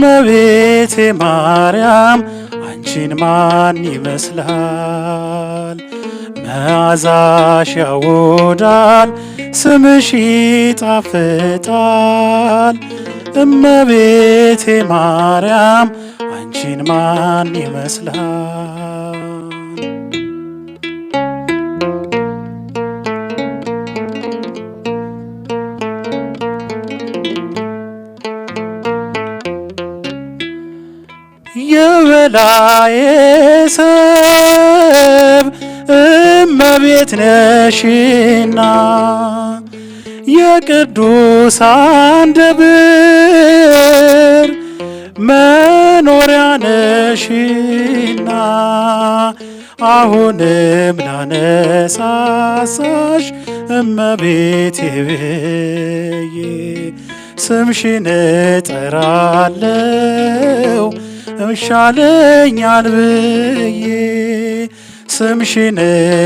እመቤቴ ማርያም አንቺን ማን ይመስላል? መዓዛሽ ያውዳል፣ ስምሽ ይጣፍጣል። እመቤቴ ማርያም አንቺን ማን ይመስላል? የበላዬ ሰብ እመቤት ነሽና የቅዱሳን ደብር መኖሪያ ነሽና አሁንም ላነሳሳሽ እመቤቴ ብዬ ስምሽን እጠራለው እሻለኛል ብዬ ስምሽን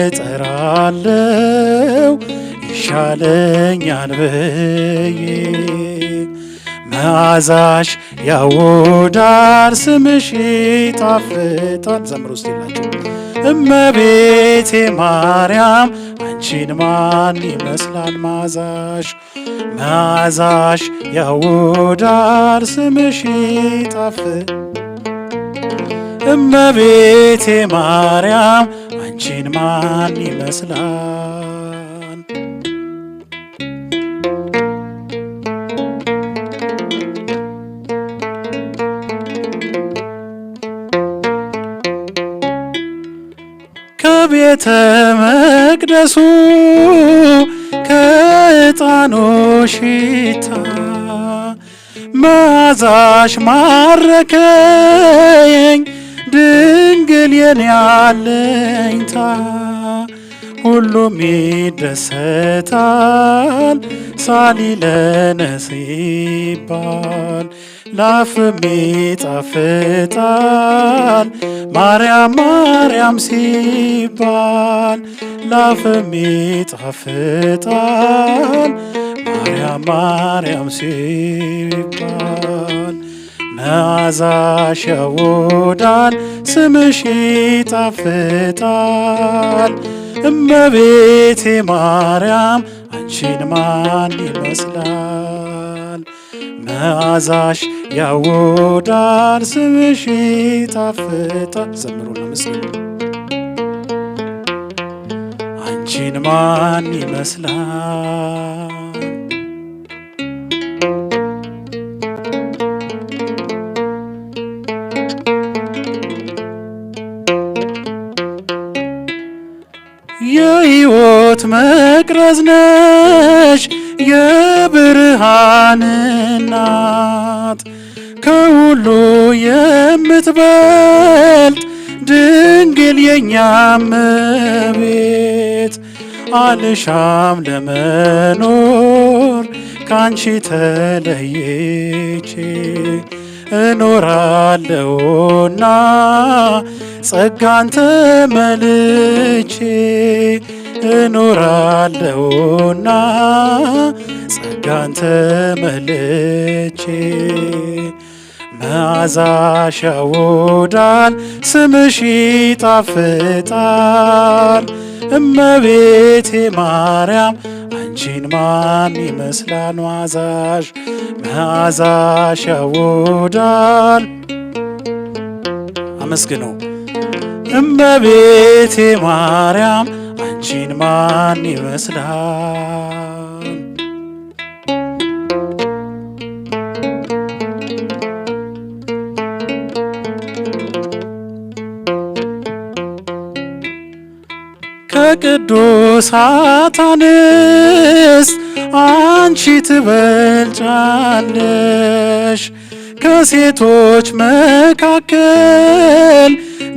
እጠራለው ይሻለኛል ብዬ መዓዛሽ ያውዳል ስምሽ ይጣፍጣል። ዘምሩ እስቲ ናቸው እመቤቴ ማርያም አንቺን ማን ይመስላል? መዓዛሽ ያውዳል ስምሽ ይጣፍጣል። እመቤቴ ማርያም አንቺን ማን ይመስላል? ከቤተ መቅደሱ ከዕጣኑ ሽታ መዓዛሽ ማረከኝ ድንግል የኔ አለኝታ። ሁሉም ይደሰታል ሳሊለነ ሲባል ላፍም ይጣፍጣል ማርያም ማርያም ሲባል ላፍም ይጣፍጣል ማርያም ማርያም ሲባል መዓዛሽ ያውዳል ስምሽ ይጣፍጣል። እመቤቴ ማርያም አንቺን ማን ይመስላል? መዓዛሽ ያውዳል ስምሽ ይጣፍጣል። ዘምሩና መስሉ አንቺን ማን ይመስላል? የሕይወት መቅረዝ ነሽ የብርሃን እናት ከሁሉ የምትበልጥ ድንግል የኛ እመቤት አልሻም ለመኖር ካንቺ ተለይቼ እኖራለሁና ጸጋን ተመልቼ እኖራለሁና ጸጋን ተመልቼ መዓዛሽ ያውዳል ስምሽ ይጣፍጣል። እመቤቴ ማርያም አንቺን ማን ይመስላል? መዓዛሽ ያውዳል። አመስግነው እመቤቴ ማርያም አንቺን ማን ይመስላል? ከቅዱሳት አንስት አንቺ ትበልጫለሽ፣ ከሴቶች መካከል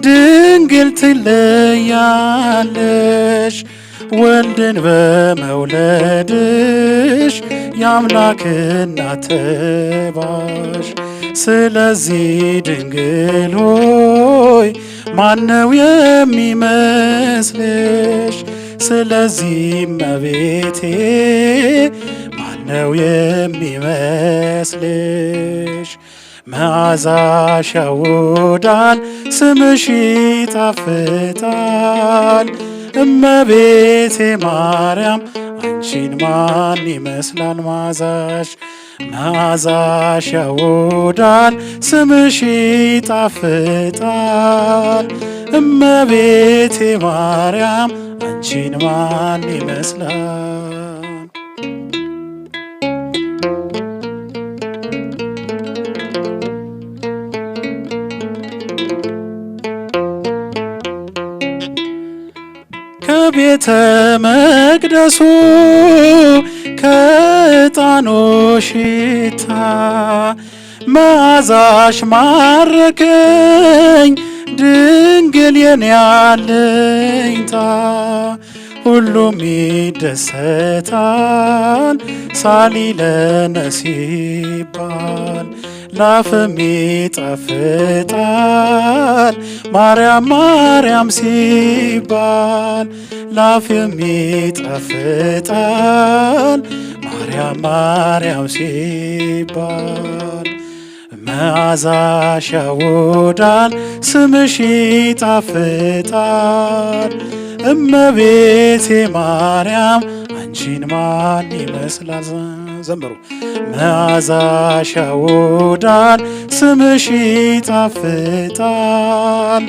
ድንግል ትለያለሽ። ወልድን በመውለድሽ የአምላክ እናት ተባሽ። ስለዚህ ድንግል ሆይ ማነው የሚመስልሽ? ስለዚህ እመቤቴ ማነው የሚመስልሽ? መዓዛሽ ያውዳል ስምሽ ይጣፍጣል። እመቤቴ ማርያም አንቺን ማን ይመስላል መዓዛሽ መዓዛሽ ያውዳል ስምሽ ይጣፍጣል። እመቤቴ ማርያም አንቺን ማን ይመስላል? ከቤተ መቅደሱ ከዕጣኑ ሽታ መዓዛሽ ማረከኝ ድንግል የኔ አለኝታ። ሁሉም ይደሰታል ሳሊለነ ሲባል ላፍም ይጣፍጣል ማርያም ማርያም ሲባል ላፍም ይጣፍጣል ማርያም ማርያም ሲባል። መዓዛሽ ያውዳል ስምሽ ይጣፍጣል። እመቤቴ ማርያም አንቺን ማን ይመስላል? ዘምሩ። መዓዛሽ ያውዳል ስምሽ ይጣፍጣል።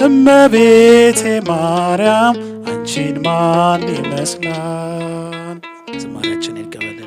እመቤቴ ማርያም አንቺን ማን ይመስላል? ዝማሬያችን ይቀበል።